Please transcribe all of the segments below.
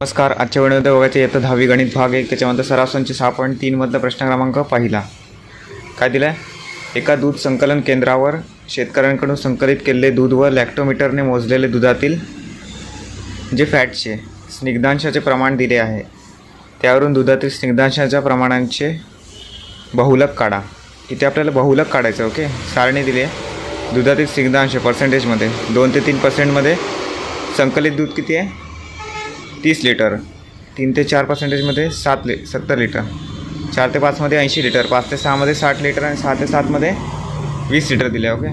नमस्कार. आजच्या व्हिडिओमध्ये बघायचे इयत्ता 10वी गणित भाग 1 त्याच्यामध्ये सराव संच 6.3 मधला प्रश्न क्रमांक पहिला. काय दिलं आहे? एका दूध संकलन केंद्रावर शेतकऱ्यांकडून संकलित केलेले दूध व लॅक्टोमीटरने मोजलेले दुधातील जे फॅटचे स्निग्धांशाचे प्रमाण दिले आहे. त्यावरून दुधातील स्निग्धांशाच्या प्रमाणांचे बहुलक काढा. इथे आपल्याला बहुलक काढायचं. ओके, सारणी दिली आहे. दुधातील स्निग्धांश पर्सेंटेजमध्ये 2 ते 3% संकलित दूध किती आहे? 30 लिटर. 3 ते 4%मध्ये 70 लिटर. 4 ते 5मध्ये 80 लिटर. 5 ते 6मध्ये 60 लिटर आणि 6 ते 7मध्ये 20 लिटर दिले. ओके,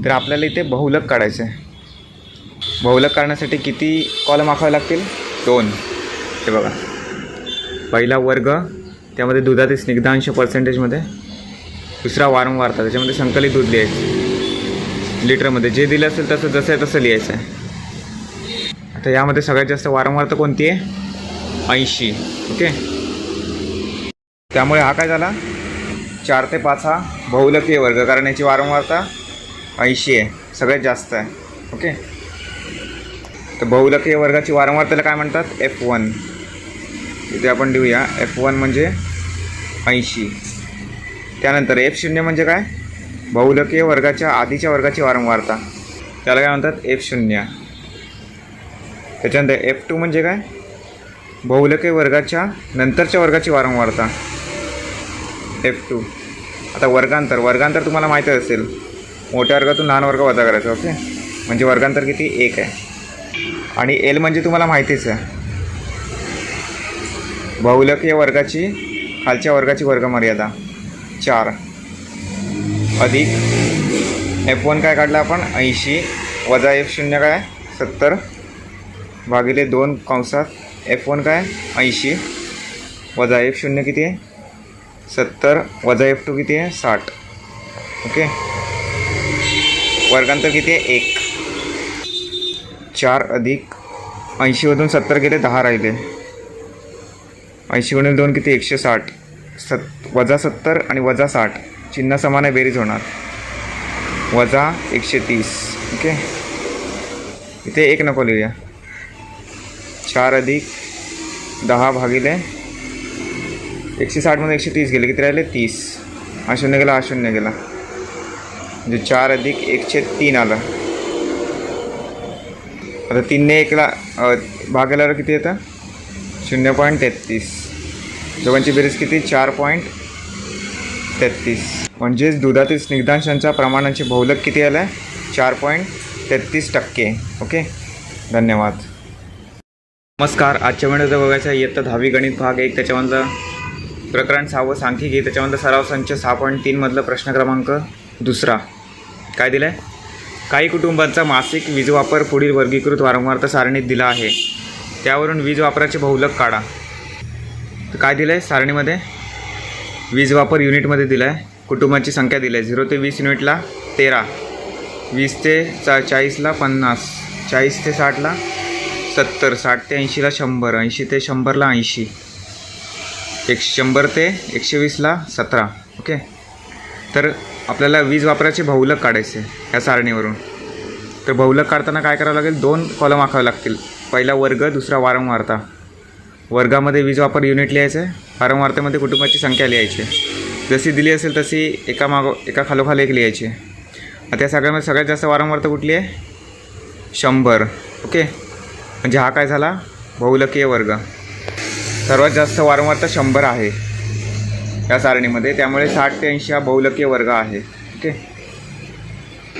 तर आपल्याला इथे बहुलक काढायचं आहे. बहुलक काढण्यासाठी किती कॉलम आखावे लागतील? 2. हे बघा, पहिला वर्ग, त्यामध्ये दुधातील स्निग्धांश पर्सेंटेजमध्ये. दुसरा वारंवारता, त्याच्यामध्ये संकलित दूध लिहायचं लिटरमध्ये. जे दिलं असेल तसं जसं आहे तसं लिहायचं आहे. तर यामध्ये सगळ्यात जास्त वारंवारता कोणती आहे? 80. ओके, त्यामुळे हा काय झाला? 4 ते 5 हा बहुलकीय वर्ग, कारण याची वारंवारता 80 आहे, सगळ्यात जास्त आहे. ओके, तर बहुलकीय वर्गाची वारंवारतेला काय म्हणतात? F1. इथे आपण लिहूया, F1 म्हणजे 80. त्यानंतर F0 म्हणजे काय? बहुलकीय वर्गाच्या आधीच्या वर्गाची वारंवारता, त्याला काय म्हणतात? F0. त्याच्यानंतर F2 म्हणजे काय? बहुलकीय वर्गाच्या नंतरच्या वर्गाची वारंवारता, F2. आता वर्गांतर तुम्हाला माहिती असेल, मोठ्या वर्गातून लहान वर्ग वजा करायचा. ओके, म्हणजे वर्गांतर किती? 1 आहे. आणि L म्हणजे तुम्हाला माहितीच आहे, बहुलकीय वर्गाची खालच्या वर्गाची वर्गमर्यादा 4 अधिक F1 काय काढला आपण? 80 वजा F0 काय? 70 भागिले 2 कंसात F1 काय? 80 वजा F0 किती आहे? 70 वजा F2 किती आहे? 60. ओके, वर्गांतर किती आहे? 1. 4 अधिक 80मधून 70 गेले, 10 राहिले. 80 गुणिले 2 किती? 160. वजा 70 आणि वजा 60 चिन्ह समान आहे, बेरीज होणार. वजा 130. ओके, इथे 1 नको लिहूया. 4 अधिक 10 भागिले 160मधून 130 गेले, किती राहिले? 30. हा 0 गेला, हा 0 गेला, म्हणजे 4 अधिक 1/3 आलं. आता 3ने 1ला भाग केल्यावर किती येतं? 0.33. दोघांची बेरीज किती? 4.33. म्हणजेच दुधातील स्निग्धांशांच्या प्रमाणांचे बहुलक किती आलं आहे? 4.33%. ओके, धन्यवाद. नमस्कार. आजच्या व्हिडिओमध्ये बघायचं आहे इयत्ता 10वी गणित भाग 1 त्याच्यामधलं प्रकरण 6 सांख्यिकी, त्याच्यामधलं सराव संच 6.3 मधलं प्रश्न क्रमांक 2. काय दिलं आहे? काही कुटुंबांचा मासिक वीज वापर पुढील वर्गीकृत वारंवारता सारणीत दिला आहे. त्यावरून वीज वापराचे बहुलक काढा. तर काय दिलं आहे सारणीमध्ये? वीज वापर युनिटमध्ये दिला आहे. कुटुंबांची संख्या दिली आहे. 0 ते 20 युनिटला 13, 20 ते 40ला 50, 40 ते 60ला 70, 60 ते 80ला 100, 80 ते 100ला 80, 100 ते 120ला 17. ओके, तर आपल्याला वीज वापराचे बहुलक काढायचे ह्या सारणीवरून. तर बहुलक काढताना काय करावं लागेल? 2 कॉलम आखावे लागतील. पहिला वर्ग, दुसरा वारंवारता. वर्गामध्ये वीज वापर युनिट लिहायचं आहे, वारंवारतेमध्ये कुटुंबाची संख्या लिहायची. जशी दिली असेल तशी एका खालोखाल एक लिहायची. आता या सगळ्यामध्ये सगळ्यात जास्त वारंवारता कुठली आहे? 100. ओके, म्हणजे हा काय झाला? बहुलकीय वर्ग. सर्वात जास्त वारंवारता 100 आहे या सारणीमध्ये, त्यामुळे 60 ते 80 हा बहुलकीय वर्ग आहे. ओके,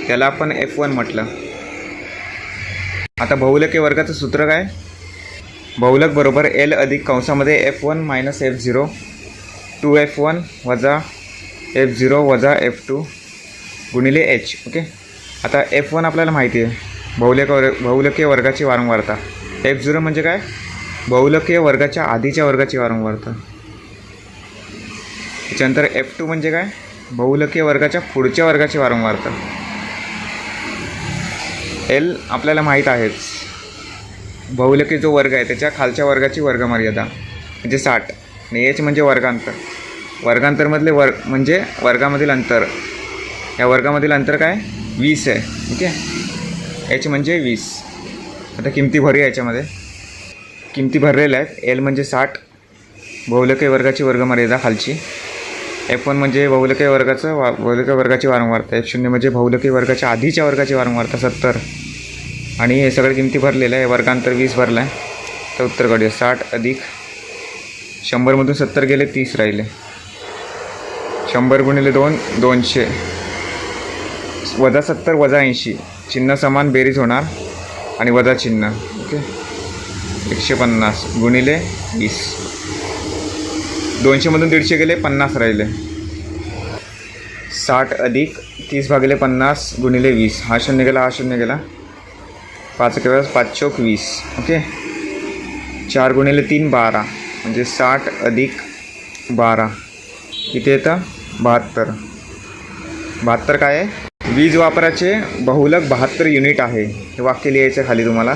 त्याला आपण F1 म्हटलं. आता बहुलकीय वर्गाचं सूत्र काय? बहुलक बरोबर L अधिक कंसामध्ये F1 मायनस F0, 2F1 वजा F0 वजा F2 गुणिले H. ओके, आता F1 आपल्याला माहिती आहे, बहुलकीय वर्गाची वारंवारता. F0 म्हणजे काय? बहुलकीय वर्गाच्या आधीच्या वर्गाची वारंवारता. त्याच्यानंतर F2 म्हणजे काय? बहुलकीय वर्गाच्या पुढच्या वर्गाची वारंवारता. L आपल्याला माहीत आहेच, बहुलकीय जो वर्ग आहे त्याच्या खालच्या वर्गाची वर्गमर्यादा म्हणजे 60. आणि H म्हणजे वर्गांतर. वर्गांतरमधले म्हणजे वर्गामधील अंतर. या वर्गामधील अंतर काय? 20 आहे. ओके, H म्हणजे 20. आता किमती भरूया याच्यामध्ये. किमती भरलेल्या आहेत. एल म्हणजे 60, बहुलकीय वर्गाची वर्गमर्यादा खालची. F1 म्हणजे बहुलकीय वर्गाची वारंवारता. F0 म्हणजे बहुलकीय वर्गाच्या आधीच्या वर्गाची वारंवारता 70. आणि हे सगळे किमती भरलेलं आहे. वर्गांतर 20 भरला आहे. तर उत्तर काढूया. 60 अधिक 100मधून 70 गेले, 30 राहिले. 100 गुणिले 2 200 वजा 70 वजा 80, चिन्ह समान, बेरीज होणार आणि वजा चिन्ह. ओके. 150 गुणिले 20, 200मधून 150 गेले, 50 राहिले. 60 अधिक 30 भागिले 50 गुणिले 20, हा शून्य गेला, हा शून्य गेला, 5 केवळ 5 चौक 20. ओके. 4 गुणिले 3 12, म्हणजे 60 अधिक 12 किती येतं? 72. 72 काय आहे? वीज वापराचे बहुलक 72 युनिट आहे. हे वाक्य लिहायचं खाली तुम्हाला.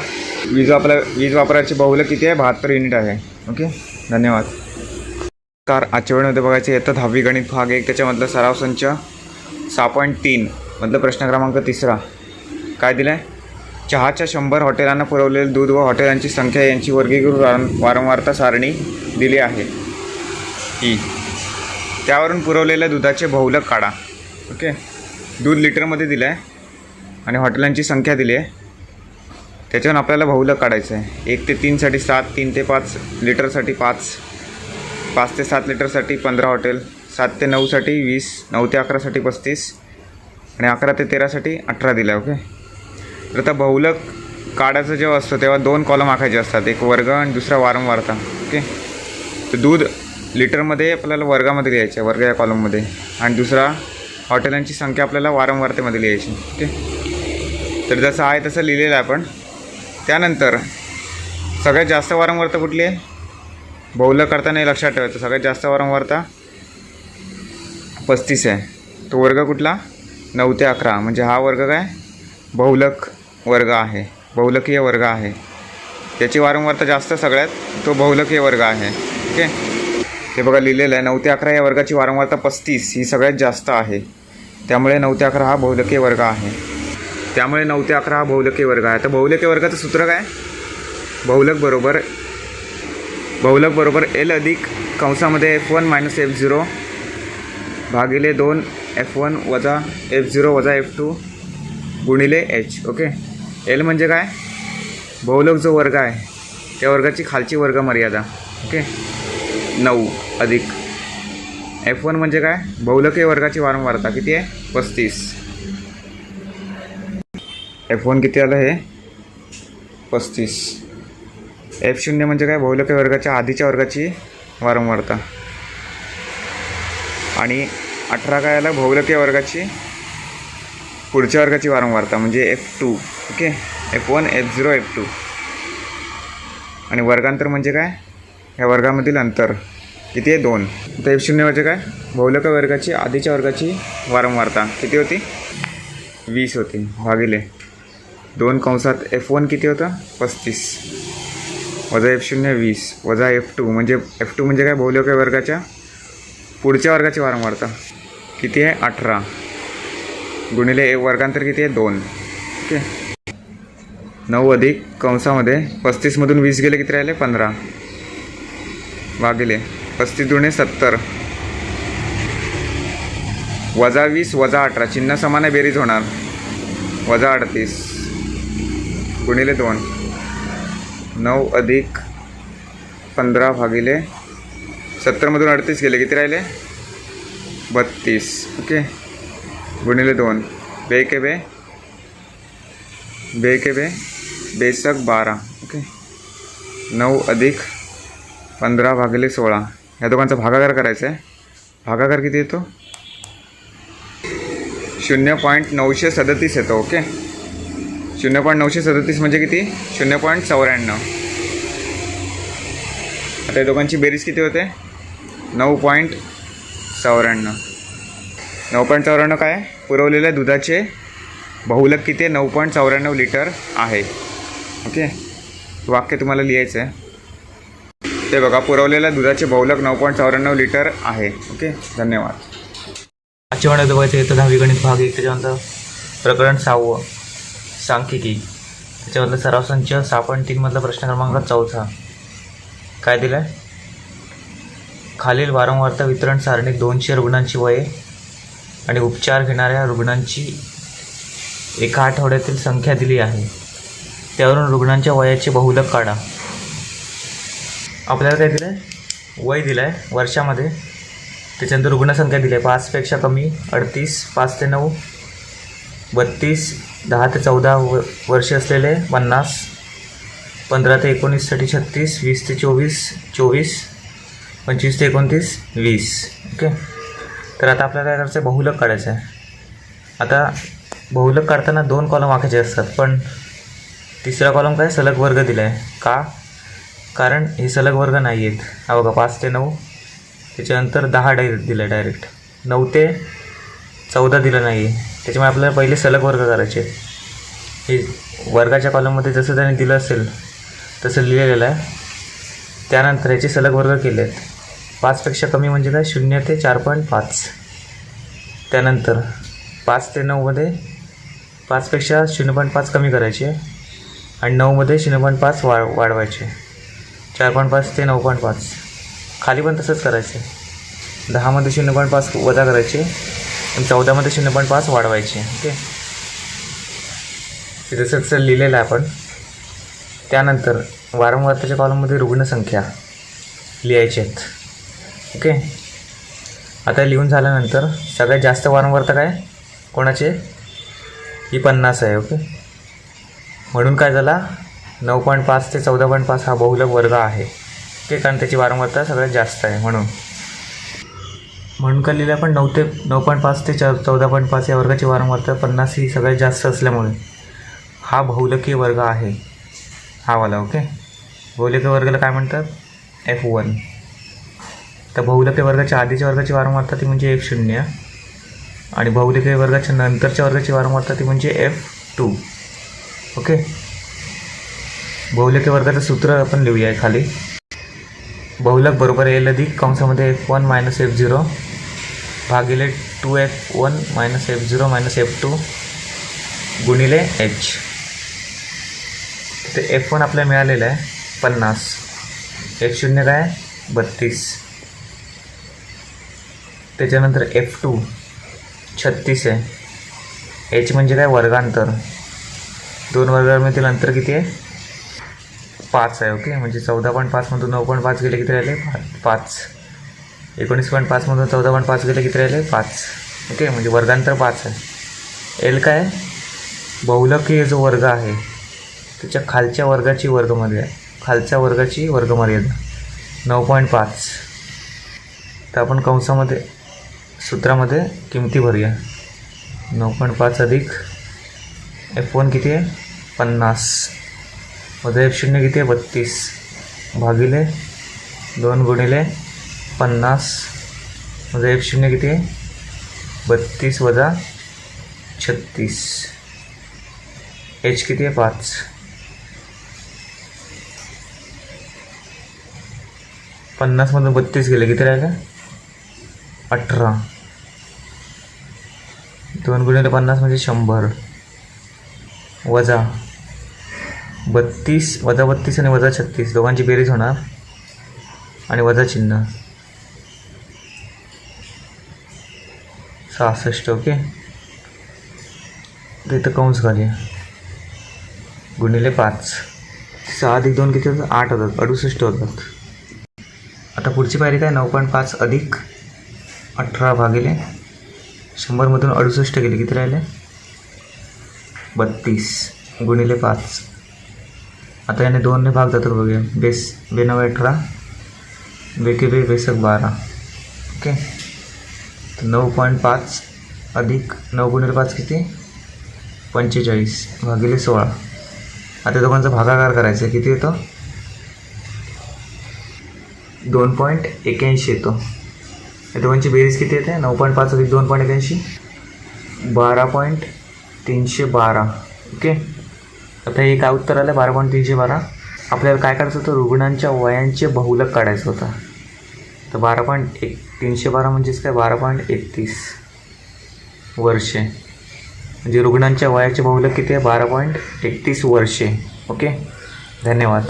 वीज वापराचे बहुलक किती आहे? 72 युनिट आहे. ओके. धन्यवाद. तर आजच्या वेळेमध्ये बघायचं येतं 10वी गणित भाग 1, त्याच्यामधलं सराव संच 6.3 मधलं प्रश्न क्रमांक 3. काय दिलं आहे? चहाच्या 100 हॉटेलांना पुरवलेले दूध व हॉटेलांची संख्या यांची वर्गीकृत वारंवारता सारणी दिली आहे ही. त्यावरून पुरवलेल्या दुधाचे बहुलक काढा. ओके. दूध लिटरमध्ये दिलं आहे आणि हॉटेलांची संख्या दिली आहे. त्याच्यावरून आपल्याला बहुलक काढायचं आहे. 1 ते 3साठी 7, 3 ते 5 लिटरसाठी 5, 5 ते 7 लिटरसाठी 15 हॉटेल, 7 ते 9साठी 20, 9 ते 11साठी 35 आणि 11 ते 13साठी 18 दिलं आहे. ओके. तर आता बहुलक काढायचं जेव्हा असतं तेव्हा 2 कॉलम आखायचे असतात, एक वर्ग आणि दुसरा वारंवारता. ओके. तर दूध लिटरमध्ये आपल्याला वर्गामध्ये लिहायचं आहे, वर्ग या कॉलममध्ये, आणि दुसरा हॉटेलांची संख्या आपल्याला वारंवारतेमध्ये लिहायची. ओके. तर जसं आहे तसं लिहिलेलं आहे आपण. त्यानंतर सगळ्यात जास्त वारंवारता कुठली आहे? बहुलक करताना हे लक्षात ठेवायचं, सगळ्यात जास्त वारंवारता 35 आहे. तो वर्ग कुठला? 9 ते 11, म्हणजे हा वर्ग काय? बहुलक वर्ग आहे, बहुलकीय वर्ग आहे. त्याची वारंवारता जास्त सगळ्यात, तो बहुलकीय वर्ग आहे. ओके. हे बघा लिहिलेलं आहे. 9 ते 11 या वर्गाची वारंवारता 35 ही सगळ्यात जास्त आहे. त्यामुळे 9 ते 11 हा बहुलकीय वर्ग आहे. त्यामुळे 9 ते 11 हा बहुलकीय वर्ग आहे. तर बहुलकीय वर्गाचं सूत्र काय? बहुलक बरोबर L अधिक कंसामध्ये F1 मायनस F0 भागिले 2 F1 वजा F0 वजा F2 गुणिले H. ओके. L म्हणजे काय? बहुलक जो वर्ग आहे त्या वर्गाची खालची वर्गमर्यादा. ओके. 9 अधिक F1 म्हणजे काय? बहुलकीय वर्गाची वारंवारता किती आहे? 35. F1 किती आलं? हे 35. F0 म्हणजे काय? बहुलकीय वर्गाच्या आधीच्या वर्गाची वारंवारता. आणि 18 काय आलं? बहुलकीय वर्गाची पुढच्या वर्गाची वारंवारता म्हणजे F2. Okay. F1 F0 F2. आणि वर्गांतर म्हणजे काय? ह्या वर्गामधील अंतर किती आहे? 2. तर F0 म्हणजे काय? बहुलकीय वर्गाची आधीच्या वर्गाची वारंवारता किती होती? 20 होती, भागिले 2 कंसात F1 किती होतं? 35 वजा F0 20 वजा F2 म्हणजे काय? बहुलकीय वर्गाच्या पुढच्या वर्गाची वारंवारता किती आहे? 18 गुणिले वर्गांतर किती आहे? 2. ओके. 9 अधिक कंसामध्ये 35मधून 20 गेले, किती राहिले? 15 भागिले 35 दुणे 70 वजा 20 वजा 18, चिन्ह समान आहे, बेरीज होणार, वजा 38 गुणिले 2. 9 अधिक 15 भागिले 70मधून 38 गेले, किती राहिले? 32. ओके. गुणिले 2. बे के बे बेसक 12. ओके. 9 अधिक 15 भागिले 16, या दोघांचा भागाकार करायचा आहे. भागाकार किती येतो? 0.937 येतो. ओके. 0.937 म्हणजे किती? 0.94. आता या दोघांची बेरीज किती होते? 9.94. 9.94 काय? पुरवलेल्या दुधाचे बहुलक किती आहे? 9.94 लिटर आहे. ओके. वाक्य तुम्हाला लिहायचं आहे. ते बघा, पुरवलेल्या दुधाचे बहुलक 9.94 लिटर आहे. ओके. धन्यवाद. आजच्या वेळेला बघायचं येतं 10वी गणित भाग 1, त्याच्यानंतर प्रकरण 6 सांख्यिकी, त्याच्यामधलं सराव संच 6.3 मधला प्रश्न क्रमांक 4. काय दिलं आहे? खालील वारंवारता वितरण सारणीत 200 रुग्णांची वये आणि उपचार घेणाऱ्या रुग्णांची एका आठवड्यातील संख्या दिली आहे. त्यावरून रुग्णांच्या वयाचे बहुलक काढा. आपल्याला काय दिलं आहे? वय दिलं आहे वर्षामध्ये. त्याच्यानंतर रुग्णसंख्या दिली आहे 5पेक्षा कमी 38, 5 ते 9 32, 10 ते 14 वर्षे असलेले 50, 15 ते 19साठी 36, 20 ते 24 24, 25 ते 29 20. ओके. तर आता आपल्याला काय करायचं आहे? बहुलक काढायचं आहे. आता बहुलक काढताना 2 कॉलम आखायचे असतात, पण तिसरा कॉलम काय सलग वर्ग दिला आहे. का? कारण हे सलग वर्ग नाही आहेत. हा बघा 5 ते 9, त्याच्यानंतर 10 दिलं आहे डायरेक्ट. 9 ते 14 दिलं नाही आहे. त्याच्यामुळे आपल्याला पहिले सलग वर्ग करायचे. हे वर्गाच्या कॉलममध्ये जसं त्याने दिलं असेल तसं लिहिलेलं आहे. त्यानंतर याचे सलग वर्ग केले आहेत. 5पेक्षा कमी म्हणजे काय? 0 ते 4.5. त्यानंतर 5 ते 9मध्ये 5पेक्षा 0.5 कमी करायचे आणि 9मध्ये 0.5 वाढवायचे. 4.5 ते 9.5. खाली पण तसंच करायचं. 10मध्ये 0.5 वजा करायचे आणि 14मध्ये 0.5 वाढवायचे. ओके. ते तसंच लिहिलेलं आहे आपण. त्यानंतर वारंवारतेच्या कॉलममध्ये रुग्णसंख्या लिहायची आहेत. ओके. आता लिहून झाल्यानंतर सगळ्यात जास्त वारंवारता काय कोणाचे? ही 50 आहे. ओके. म्हणून काय झाला? 9.5 ते 14.5 हा बहुलक वर्ग आहे. ओके. कारण त्याची वारंवारता सगळ्यात जास्त आहे म्हणून काय लिहिलं आपण? 9.5 ते 14.5 या वर्गाची वारंवारता 50 ही सगळ्यात जास्त असल्यामुळे हा बहुलकीय वर्ग आहे. हा वाला. ओके. बहुलकीय वर्गाला काय म्हणतात? F1. तर बहुलकीय वर्गाच्या आधीच्या वर्गाची वारंवारता ती म्हणजे F0 आणि बहुलकीय वर्गाच्या नंतरच्या वर्गाची वारंवारता ती म्हणजे F2. ओके. बहुलकीय वर्गाचं सूत्र आपण लिहूया खाली. बहुलक बरोबर L अधिक कंसामध्ये F1 - F0 भागिले 2F1 - F0 - F2 गुणिले H. ते F1 आपल्याला मिळालेलं आहे 50, F0 काय 32, त्याच्यानंतर F2 36 आहे. H म्हणजे काय? वर्गांतर. 2 वर्गांमधील अंतर किती आहे? 5 आहे. ओके. म्हणजे 14.5मधून 9.5 गेले किती राहिले? 5. 19.5मधून 14.5 गेले किती राहिले? 5. ओके. म्हणजे वर्गांतर 5 आहे. L काय? बहुलकीय जो वर्ग आहे त्याच्या खालच्या वर्गाची वर्गमर्यादा, खालच्या वर्गाची वर्गमर्यादा 9.5. तर आपण कंसामध्ये सूत्रामध्ये किमती भरूया. 9.5 अधिक F1 किती आहे? 50 वजा F0 किती आहे? 32 भागिले 2 गुणिले 50 वजा F0 किती आहे? 32 वजा 36. H किती आहे? 5. 50मधून 32 गेले किती राहिले? 18. 2 गुणिले 50 म्हणजे 100 वजा 32 वजा 32 आणि वजा 36 दोघांची बेरीज होणार आणि वजा चिन्ह 66. ओके. तर इथं कंस घालूया गुणिले 5. 6 अधिक 2 किती होतात? 8 होतात. 68 होतात. आता पुढची पायरी काय? 9.5 अधिक 18 भागिले 100मधून 68 गेले किती राहिले? 32 गुणिले 5. आता याने 2ने भाग जातात बघूया. बेस 9 18 बेके बे बेसक 12. ओके. तर 9.5 अधिक 9 गुणिले 5 किती? 45 भागिले 16. आता दोघांचा भागाकार करायचा आहे. किती येतो? 2.81 येतो. या दोघांची बेरीज किती येते? 9.5 अधिक 2.81 12.312. ओके. आता हे काय उत्तर आलं? 12.312. आपल्याला काय करायचं होतं? रुग्णांच्या वयांचे बहुलक काढायचं होतं. तर 12.312 म्हणजेच काय? 12.31 वर्षे. म्हणजे रुग्णांच्या वयाचे बहुलक किती आहे? 12.31 वर्षे. ओके. धन्यवाद.